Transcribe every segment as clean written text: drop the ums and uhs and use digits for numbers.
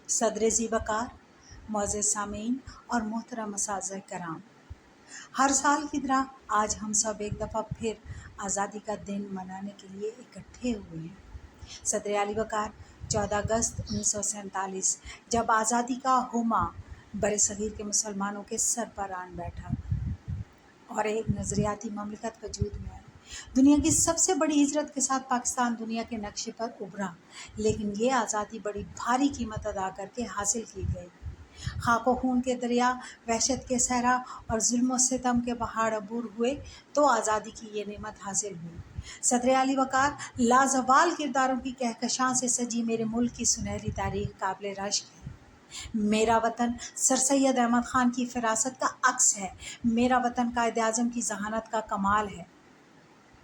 सदर ज़ी वक़ार, मुअज़्ज़ज़ सामीन और मोहतरम असातिज़ा कराम, हर साल की तरह आज हम सब एक दफ़ा फिर आज़ादी का दिन मनाने के लिए इकट्ठे हुए हैं। सदर आली वक़ार 14 अगस्त 1947 जब आज़ादी का हुमा बर सग़ीर के मुसलमानों के सर पर आन बैठा और एक नज़रियाती ममलिकत वजूद में आई। दुनिया की सबसे बड़ी हिजरत के साथ पाकिस्तान दुनिया के नक्शे पर उभरा, लेकिन ये आज़ादी बड़ी भारी कीमत अदा करके हासिल की गई। खाको खून के दरिया, वहशत के सहरा और जुल्म सितम के पहाड़ अबूर हुए तो आज़ादी की ये नेमत हासिल हुई। सदर आली वक़ार लाजवाल किरदारों की कहकशां से सजी मेरे मुल्क की सुनहरी तारीख काबिल रश्क है। मेरा वतन सर सैयद अहमद ख़ान की फ़िरासत का अक्स है। मेरा वतन कायदे आज़म की जहानत का कमाल है।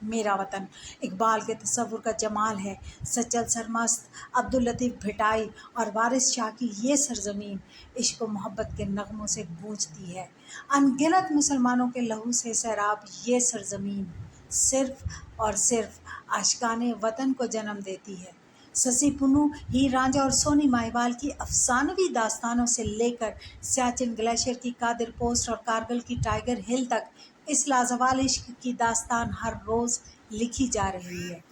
मेरा वतन इकबाल के तसव्वुर का जमाल है। सज्जद सरमस्त, अब्दुल लतीफ़ भिटाई और वारिस शाह की ये सरज़मीन इश्क व मोहब्बत के नगमों से गूंजती है। अनगिनत मुसलमानों के लहू से सैराब ये सरज़मीन सिर्फ़ और सिर्फ आशिकाने वतन को जन्म देती है। शशि पुन्नू, हीर रांझा और सोनी माहिवाल की अफसानवी दास्तानों से लेकर सियाचिन ग्लेशियर की कादिर पोस्ट और कारगिल की टाइगर हिल तक इस लाजवाल इश्क की दास्तान हर रोज़ लिखी जा रही है।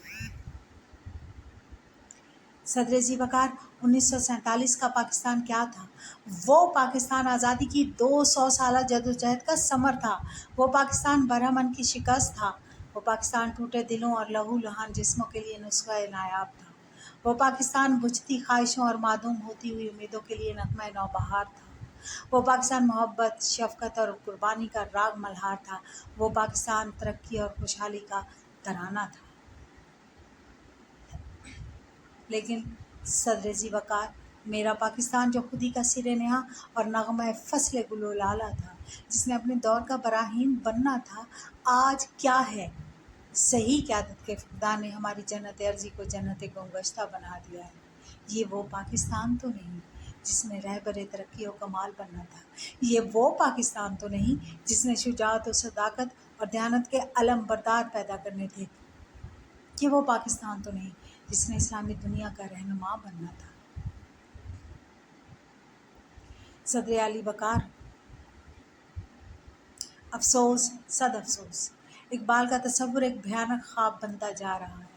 सदर ज़ी वक़ार 1947 का पाकिस्तान क्या था? वो पाकिस्तान आज़ादी की 200 साला जदोजहद का समर था। वो पाकिस्तान बरहमन की शिकस्त था। वो पाकिस्तान टूटे दिलों और लहू लुहान जिस्मों के लिए नुस्ख़ा नायाब था। वो पाकिस्तान बुझती ख्वाहिशों और मादूम होती हुई उम्मीदों के लिए नग़्मा नौबहार था। वो पाकिस्तान मोहब्बत, शफ़क़त और कुर्बानी का राग मल्हार था। वो पाकिस्तान तरक्की और खुशहाली का तराना था। लेकिन सदर ज़ी वक़ार मेरा पाकिस्तान जो खुदी का सिर नेहा और नग़मा फ़स्ल गुलो लाला था, जिसने अपने दौर का बराहीन बनना था, आज क्या है? सही क़यादत के फ़क़दान ने हमारी जन्नत अर्ज़ी को जन्नत गुंगश्ता बना दिया है। ये वो पाकिस्तान तो नहीं जिसने रहबर तरक्की और कमाल बनना था। ये वो पाकिस्तान तो नहीं जिसने शुजाअत और सदाकत और दयानत के अलम बरदार पैदा करने थे। ये वो पाकिस्तान तो नहीं जिसने इस्लामी दुनिया का रहनुमा बनना था। सदर आली वक़ार अफसोस, सद अफसोस, इकबाल का तसव्वुर एक भयानक ख्वाब बनता जा रहा है।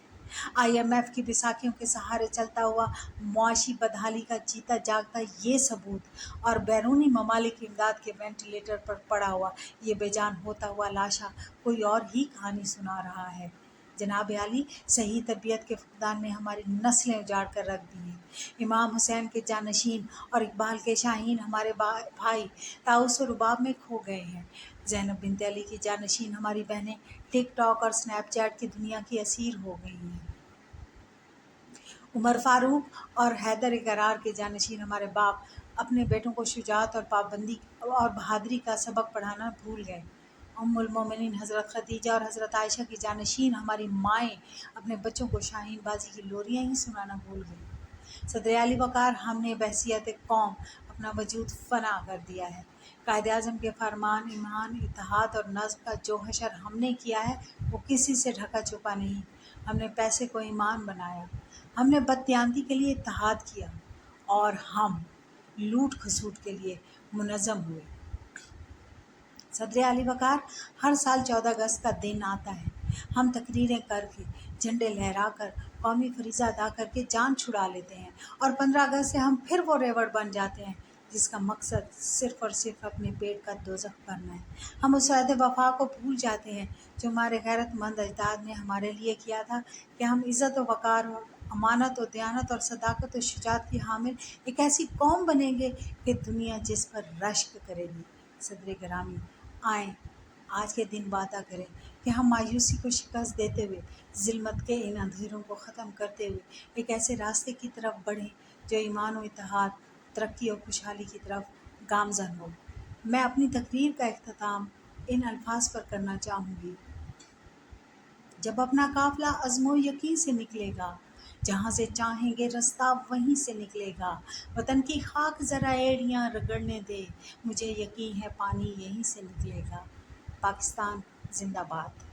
IMF की बैसाखियों के सहारे चलता हुआ मुआशी बदहाली का जीता जागता ये सबूत और बैरूनी ममालिक की इमदाद के वेंटिलेटर पर पड़ा हुआ ये बेजान होता हुआ लाशा कोई और ही कहानी सुना रहा है। जनाब आली, सही तरबियत के फ़क़दान ने हमारी नस्लें उजाड़ कर रख दी हैं। इमाम हुसैन के जानशीन और इकबाल के शाहीन हमारे भाई ताउस और रुबाब में खो गए हैं। ज़ैनब बिन्त अली की जानशीन हमारी बहनें टिकटॉक और स्नैपचैट की दुनिया की असीर हो गई हैं। उमर फ़ारूक और हैदर करार के जानशीन हमारे बाप अपने बेटों को शुजाअत और पाबंदी और बहादुरी का सबक पढ़ाना भूल गए। उम्मुल मोमिनीन हज़रत खदीजा और हज़रत आयशा की जानशीन हमारी माएँ अपने बच्चों को शाहीन बाजी की लोरियाँ ही सुनाना भूल गई। सदर आली वक़ार हमने बहसियत कौम अपना वजूद फ़ना कर दिया है। कायदे आज़म के फरमान, ईमान, इत्तेहाद और नज़्म का जो हशर हमने किया है वो किसी से ढका छुपा नहीं। हमने पैसे को ईमान बनाया, हमने बददियानती के लिए इत्तेहाद किया और हम लूट खसूट के लिए मुनज़्ज़म हुए। सदर आली वक़ार हर साल 14 अगस्त का दिन आता है। हम तकरीरें करके, झंडे लहरा कर, कौमी फरीज़ा अदा करके जान छुड़ा लेते हैं और 15 अगस्त से हम फिर वो रेवड़ बन जाते हैं जिसका मकसद सिर्फ़ और सिर्फ अपने पेट का दोज़ख भरना है। हम उस अहद वफ़ा को भूल जाते हैं जो हमारे गैरतमंद अजदाद ने हमारे लिए किया था कि हम इज़्ज़त और वक़ार और अमानत और दयानत और सदाकत और शुजाअत की हामिल एक ऐसी कौम बनेंगे कि दुनिया जिस पर रश्क करेगी। सदर गिरामी, आएँ आज के दिन वादा करें कि हम मायूसी को शिकस्त देते हुए, ज़िल्मत के इन अंधेरों को ख़त्म करते हुए एक ऐसे रास्ते की तरफ बढ़ें जो ईमान और इत्तेहाद, तरक्की और खुशहाली की तरफ गामज़न हो। मैं अपनी तकरीर का इख्तिताम इन अल्फाज पर करना चाहूँगी। जब अपना काफ़िला अज़्म यकीन से निकलेगा, जहाँ से चाहेंगे रास्ता वहीं से निकलेगा। वतन की खाक ज़रा एड़ियाँ रगड़ने दे, मुझे यकीन है पानी यहीं से निकलेगा। पाकिस्तान ज़िंदाबाद।